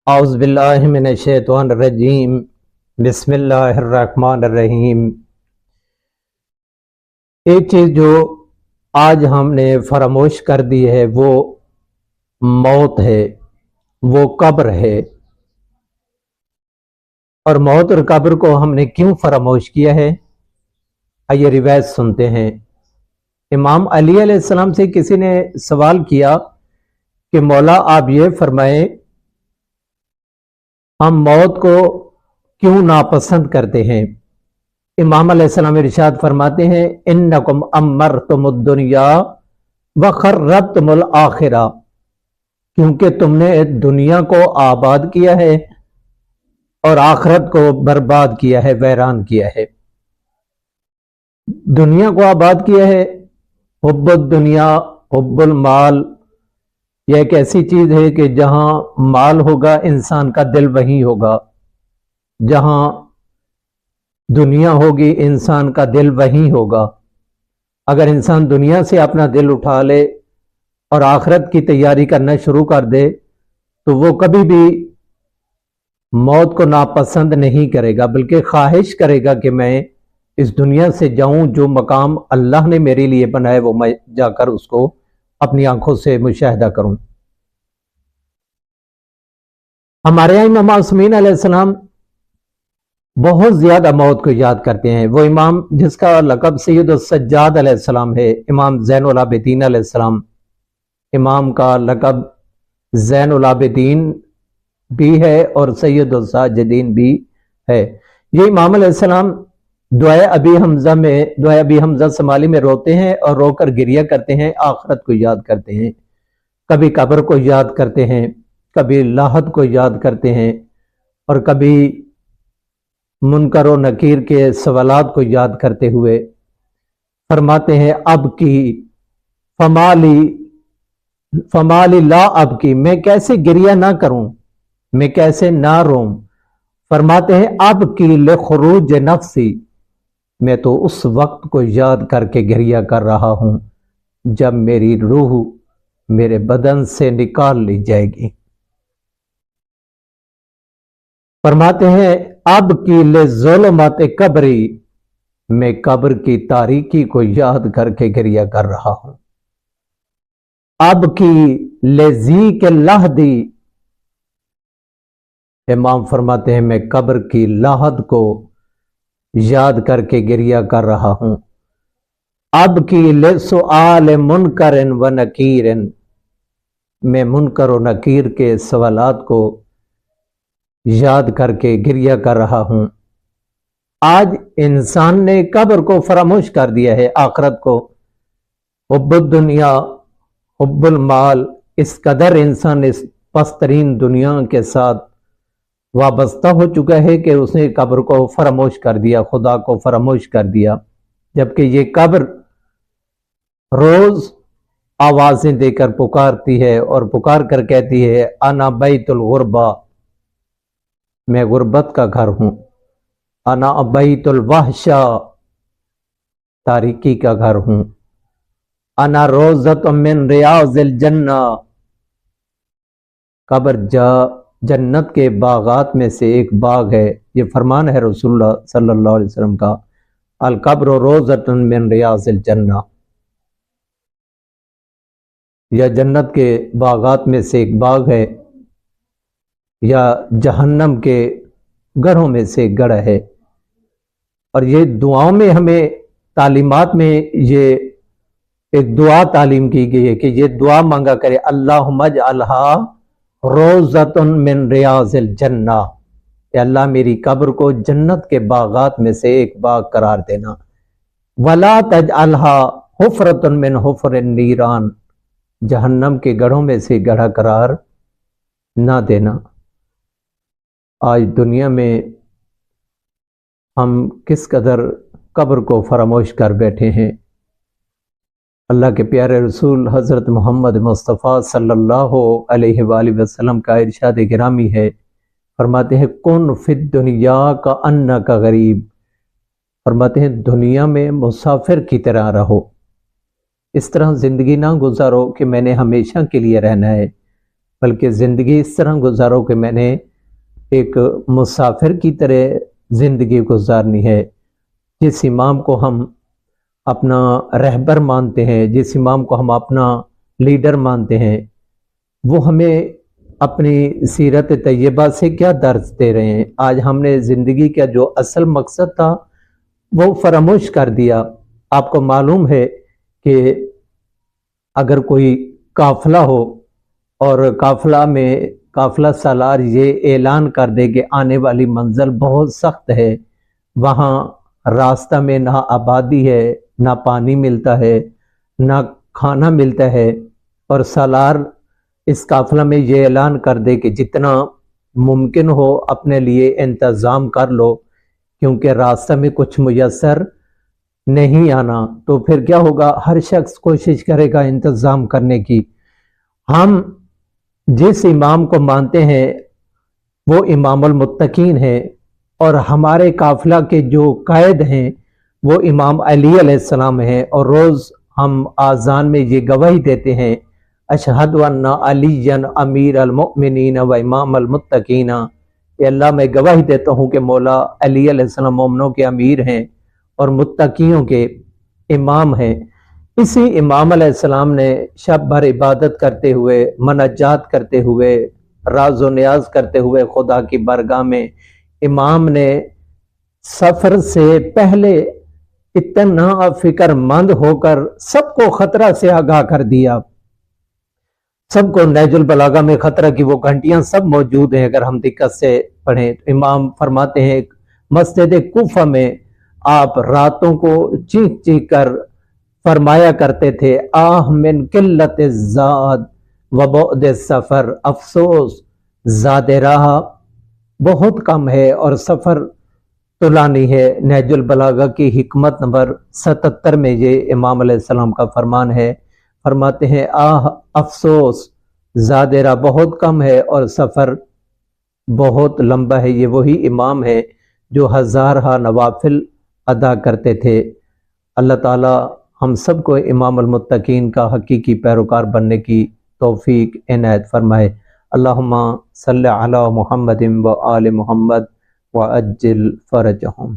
اعوذ باللہ من الشیطان الرجیم بسم اللہ الرحمن الرحیم۔ ایک چیز جو آج ہم نے فراموش کر دی ہے وہ موت ہے، وہ قبر ہے۔ اور موت اور قبر کو ہم نے کیوں فراموش کیا ہے؟ آئیے روایت سنتے ہیں۔ امام علی علیہ السلام سے کسی نے سوال کیا کہ مولا آپ یہ فرمائیں ہم موت کو کیوں ناپسند کرتے ہیں؟ امام علیہ السلام ارشاد فرماتے ہیں انکم امرتم الدنیا وخربتم الآخرہ، کیونکہ تم نے دنیا کو آباد کیا ہے اور آخرت کو برباد کیا ہے، ویران کیا ہے۔ دنیا کو آباد کیا ہے، حب الدنیا حب المال، یہ ایک ایسی چیز ہے کہ جہاں مال ہوگا انسان کا دل وہیں ہوگا، جہاں دنیا ہوگی انسان کا دل وہیں ہوگا۔ اگر انسان دنیا سے اپنا دل اٹھا لے اور آخرت کی تیاری کرنا شروع کر دے تو وہ کبھی بھی موت کو ناپسند نہیں کرے گا، بلکہ خواہش کرے گا کہ میں اس دنیا سے جاؤں، جو مقام اللہ نے میرے لیے بنائے وہ میں جا کر اس کو اپنی آنکھوں سے مشاہدہ کروں۔ ہمارے امام معصومین علیہ السلام بہت زیادہ موت کو یاد کرتے ہیں۔ وہ امام جس کا لقب سید السجاد علیہ السلام ہے، امام زین العابدین علیہ السلام، امام کا لقب زین العابدین بھی ہے اور سید الساجدین بھی ہے۔ یہ امام علیہ السلام دعائے ابی حمزہ سمالی میں روتے ہیں اور رو کر گریہ کرتے ہیں، آخرت کو یاد کرتے ہیں، کبھی قبر کو یاد کرتے ہیں، کبھی لاحت کو یاد کرتے ہیں، اور کبھی منکر و نکیر کے سوالات کو یاد کرتے ہوئے فرماتے ہیں اب کی فمالی لا اب کی، میں کیسے گریہ نہ کروں، میں کیسے نہ روم۔ فرماتے ہیں اب کی لخروج نفسی، میں تو اس وقت کو یاد کر کے گریہ کر رہا ہوں جب میری روح میرے بدن سے نکال لی جائے گی۔ فرماتے ہیں اب کی لظلمات قبری، میں قبر کی تاریکی کو یاد کر کے گریہ کر رہا ہوں۔ اب کی لذیق لحدی، امام فرماتے ہیں میں قبر کی لاحت کو یاد کر کے گریہ کر رہا ہوں۔ اب کی لسؤال منکر و نکیر، میں منکر و نکیر کے سوالات کو یاد کر کے گریہ کر رہا ہوں۔ آج انسان نے قبر کو فراموش کر دیا ہے، آخرت کو، حب الدنیا حب المال، اس قدر انسان اس پسترین دنیا کے ساتھ وابستہ ہو چکا ہے کہ اس نے قبر کو فراموش کر دیا، خدا کو فراموش کر دیا، جبکہ یہ قبر روز آوازیں دے کر پکارتی ہے اور پکار کر کہتی ہے انا بیت الغربہ، میں غربت کا گھر ہوں، انا بیت الوحشہ، تاریکی کا گھر ہوں، انا روزۃ من ریاض الجنہ، قبر جنت کے باغات میں سے ایک باغ ہے۔ یہ فرمان ہے رسول اللہ صلی اللہ علیہ وسلم کا، القبر روضۃ من ریاض الجنہ، یا جنت کے باغات میں سے ایک باغ ہے، یا جہنم کے گڑھوں میں سے ایک گڑھ ہے۔ اور یہ دعاؤں میں ہمیں تعلیمات میں یہ ایک دعا تعلیم کی گئی ہے کہ یہ دعا مانگا کرے اللہم اجعلہا روضۃ من ریاض الجنہ، کہ اللہ میری قبر کو جنت کے باغات میں سے ایک باغ قرار دینا، ولا تجعلہا حفرۃ من حفر النیران، جہنم کے گڑھوں میں سے گڑھا قرار نہ دینا۔ آج دنیا میں ہم کس قدر قبر کو فراموش کر بیٹھے ہیں۔ اللہ کے پیارے رسول حضرت محمد مصطفیٰ صلی اللہ علیہ وآلہ وسلم کا ارشاد گرامی ہے، فرماتے ہیں کن فی الدنیا کانک غریب، فرماتے ہیں دنیا میں مسافر کی طرح رہو، اس طرح زندگی نہ گزارو کہ میں نے ہمیشہ کے لیے رہنا ہے، بلکہ زندگی اس طرح گزارو کہ میں نے ایک مسافر کی طرح زندگی گزارنی ہے۔ جس امام کو ہم اپنا رہبر مانتے ہیں، جس امام کو ہم اپنا لیڈر مانتے ہیں، وہ ہمیں اپنی سیرت طیبہ سے کیا درس دے رہے ہیں۔ آج ہم نے زندگی کا جو اصل مقصد تھا وہ فراموش کر دیا۔ آپ کو معلوم ہے کہ اگر کوئی قافلہ ہو اور قافلہ سالار یہ اعلان کر دے کہ آنے والی منزل بہت سخت ہے، وہاں راستہ میں نہ آبادی ہے، نہ پانی ملتا ہے، نہ کھانا ملتا ہے، اور سالار اس قافلہ میں یہ اعلان کر دے کہ جتنا ممکن ہو اپنے لیے انتظام کر لو کیونکہ راستہ میں کچھ میسر نہیں آنا، تو پھر کیا ہوگا؟ ہر شخص کوشش کرے گا انتظام کرنے کی۔ ہم جس امام کو مانتے ہیں وہ امام المتقین ہے، اور ہمارے قافلہ کے جو قائد ہیں وہ امام علی علیہ السلام ہیں، اور روز ہم آذان میں یہ گواہی دیتے ہیں، اشہد ان علی امیر المؤمنین و امام المتقین، کہ اللہ میں گواہی دیتا ہوں کہ مولا علی علیہ السلام مومنوں کے امیر ہیں اور متقیوں کے امام ہیں۔ اسی امام علیہ السلام نے شب بھر عبادت کرتے ہوئے، مناجات کرتے ہوئے، راز و نیاز کرتے ہوئے خدا کی بارگاہ میں، امام نے سفر سے پہلے اتنا فکر مند ہو کر سب کو خطرہ سے آگاہ کر دیا۔ سب کو نہج البلاغہ میں خطرہ کی وہ گھنٹیاں سب موجود ہیں، اگر ہم دقت سے پڑھیں۔ امام فرماتے ہیں مسجد کوفہ میں آپ راتوں کو چیخ چیخ کر فرمایا کرتے تھے، آہ من قلت الزاد و بعد السفر، افسوس زاد راہ بہت کم ہے اور سفر طولانی ہے۔ نہج البلاغہ کی حکمت نمبر 77 میں یہ امام علیہ السلام کا فرمان ہے۔ فرماتے ہیں آہ افسوس زاد راہ بہت کم ہے اور سفر بہت لمبا ہے۔ یہ وہی امام ہے جو ہزارہ نوافل ادا کرتے تھے۔ اللہ تعالی ہم سب کو امام المتقین کا حقیقی پیروکار بننے کی توفیق عنایت فرمائے۔ اللہم صلی علی محمد و آل محمد وعجل فرجہم۔